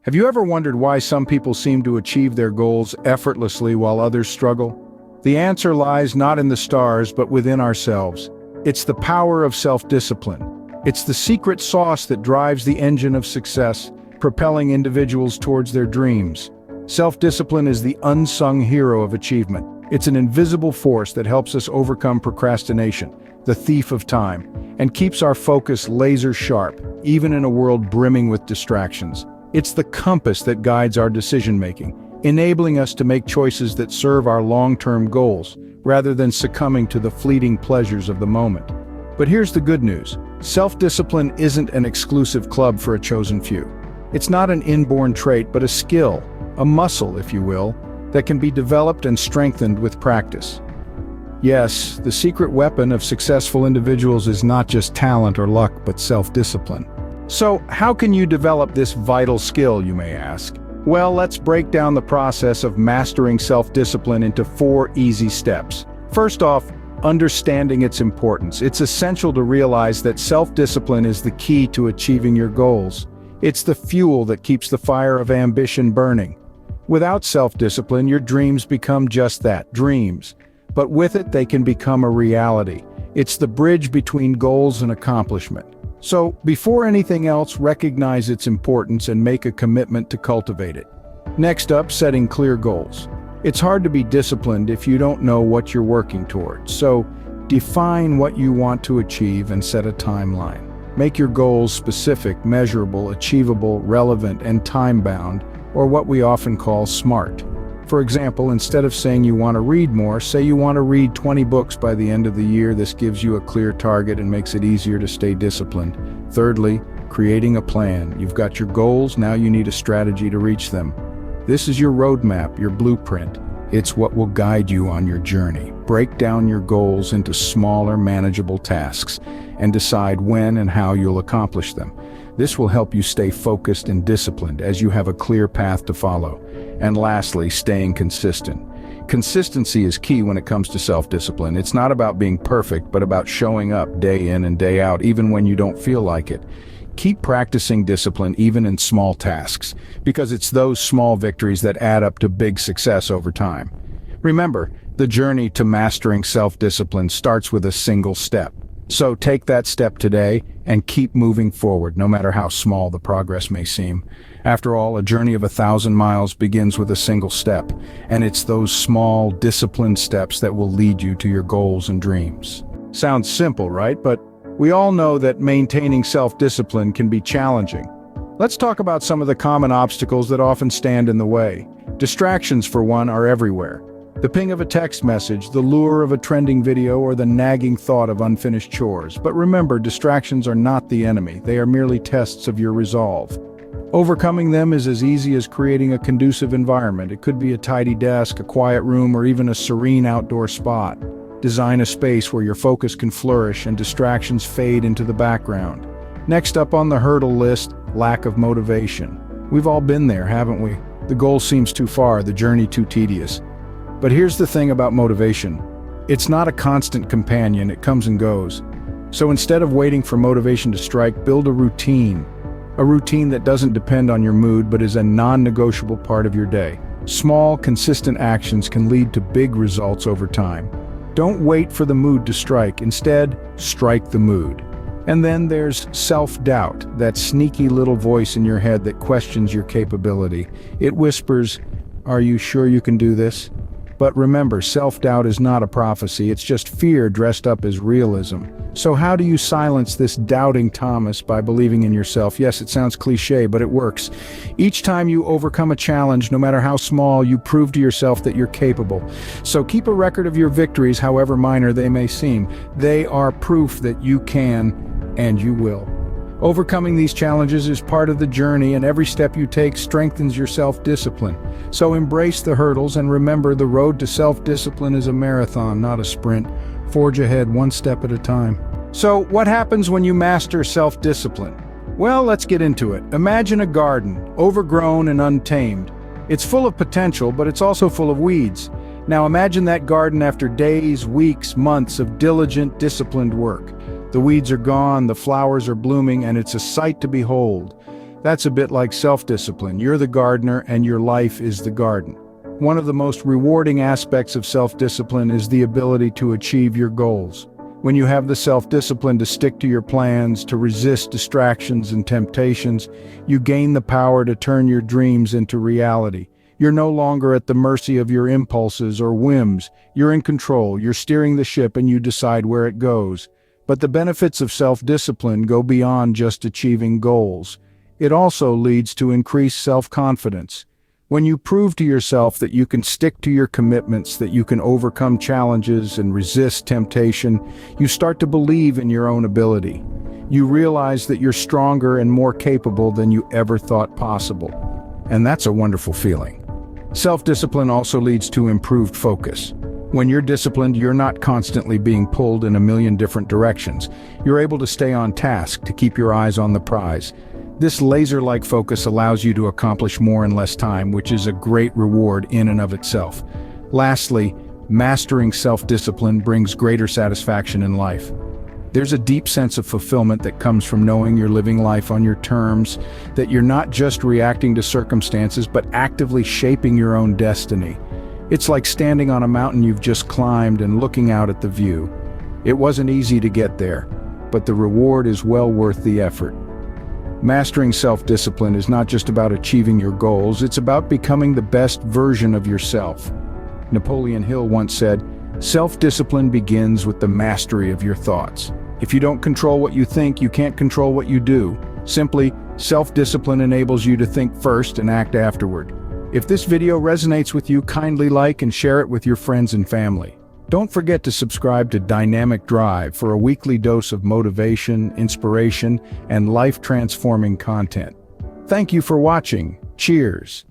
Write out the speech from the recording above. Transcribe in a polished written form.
Have you ever wondered why some people seem to achieve their goals effortlessly while others struggle? The answer lies not in the stars, but within ourselves. It's the power of self-discipline. It's the secret sauce that drives the engine of success, propelling individuals towards their dreams. Self-discipline is the unsung hero of achievement. It's an invisible force that helps us overcome procrastination, the thief of time, and keeps our focus laser sharp, even in a world brimming with distractions. It's the compass that guides our decision-making, enabling us to make choices that serve our long-term goals, rather than succumbing to the fleeting pleasures of the moment. But here's the good news. Self-discipline isn't an exclusive club for a chosen few. It's not an inborn trait, but a skill, a muscle, if you will, that can be developed and strengthened with practice. Yes, the secret weapon of successful individuals is not just talent or luck, but self-discipline. So, how can you develop this vital skill, you may ask? Well, let's break down the process of mastering self-discipline into 4 easy steps. First off, understanding its importance. It's essential to realize that self-discipline is the key to achieving your goals. It's the fuel that keeps the fire of ambition burning. Without self-discipline, your dreams become just that, dreams. But with it, they can become a reality. It's the bridge between goals and accomplishment. So, before anything else, recognize its importance and make a commitment to cultivate it. Next up, setting clear goals. It's hard to be disciplined if you don't know what you're working towards. So, define what you want to achieve and set a timeline. Make your goals specific, measurable, achievable, relevant, and time-bound, or what we often call SMART. For example, instead of saying you want to read more, say you want to read 20 books by the end of the year. This gives you a clear target and makes it easier to stay disciplined. Thirdly, creating a plan. You've got your goals, now you need a strategy to reach them. This is your roadmap, your blueprint. It's what will guide you on your journey. Break down your goals into smaller, manageable tasks and decide when and how you'll accomplish them. This will help you stay focused and disciplined as you have a clear path to follow. And lastly, staying consistent. Consistency is key when it comes to self-discipline. It's not about being perfect, but about showing up day in and day out, even when you don't feel like it. Keep practicing discipline even in small tasks, because it's those small victories that add up to big success over time. Remember, the journey to mastering self-discipline starts with a single step. So take that step today and keep moving forward, no matter how small the progress may seem. After all, a journey of 1,000 miles begins with a single step, and it's those small, disciplined steps that will lead you to your goals and dreams. Sounds simple, right? But we all know that maintaining self-discipline can be challenging. Let's talk about some of the common obstacles that often stand in the way. Distractions, for one, are everywhere. The ping of a text message, the lure of a trending video, or the nagging thought of unfinished chores. But remember, distractions are not the enemy. They are merely tests of your resolve. Overcoming them is as easy as creating a conducive environment. It could be a tidy desk, a quiet room, or even a serene outdoor spot. Design a space where your focus can flourish and distractions fade into the background. Next up on the hurdle list, lack of motivation. We've all been there, haven't we? The goal seems too far, the journey too tedious. But here's the thing about motivation. It's not a constant companion, it comes and goes. So instead of waiting for motivation to strike, build a routine. A routine that doesn't depend on your mood, but is a non-negotiable part of your day. Small, consistent actions can lead to big results over time. Don't wait for the mood to strike. Instead, strike the mood. And then there's self-doubt, that sneaky little voice in your head that questions your capability. It whispers, "Are you sure you can do this?" But remember, self-doubt is not a prophecy, it's just fear dressed up as realism. So how do you silence this doubting Thomas? By believing in yourself. Yes, it sounds cliche, but it works. Each time you overcome a challenge, no matter how small, you prove to yourself that you're capable. So keep a record of your victories, however minor they may seem. They are proof that you can, and you will. Overcoming these challenges is part of the journey, and every step you take strengthens your self-discipline. So embrace the hurdles and remember, the road to self-discipline is a marathon, not a sprint. Forge ahead one step at a time. So what happens when you master self-discipline? Well, let's get into it. Imagine a garden, overgrown and untamed. It's full of potential, but it's also full of weeds. Now imagine that garden after days, weeks, months of diligent, disciplined work. The weeds are gone, the flowers are blooming, and it's a sight to behold. That's a bit like self-discipline. You're the gardener and your life is the garden. One of the most rewarding aspects of self-discipline is the ability to achieve your goals. When you have the self-discipline to stick to your plans, to resist distractions and temptations, you gain the power to turn your dreams into reality. You're no longer at the mercy of your impulses or whims. You're in control, you're steering the ship, and you decide where it goes. But the benefits of self-discipline go beyond just achieving goals. It also leads to increased self-confidence. When you prove to yourself that you can stick to your commitments, that you can overcome challenges and resist temptation, you start to believe in your own ability. You realize that you're stronger and more capable than you ever thought possible. And that's a wonderful feeling. Self-discipline also leads to improved focus. When you're disciplined, you're not constantly being pulled in a million different directions. You're able to stay on task, to keep your eyes on the prize. This laser-like focus allows you to accomplish more in less time, which is a great reward in and of itself. Lastly, mastering self-discipline brings greater satisfaction in life. There's a deep sense of fulfillment that comes from knowing you're living life on your terms, that you're not just reacting to circumstances, but actively shaping your own destiny. It's like standing on a mountain you've just climbed and looking out at the view. It wasn't easy to get there, but the reward is well worth the effort. Mastering self-discipline is not just about achieving your goals, it's about becoming the best version of yourself. Napoleon Hill once said, "Self-discipline begins with the mastery of your thoughts." If you don't control what you think, you can't control what you do. Simply, self-discipline enables you to think first and act afterward. If this video resonates with you, kindly like and share it with your friends and family. Don't forget to subscribe to Dynamic Drive for a weekly dose of motivation, inspiration, and life-transforming content. Thank you for watching. Cheers.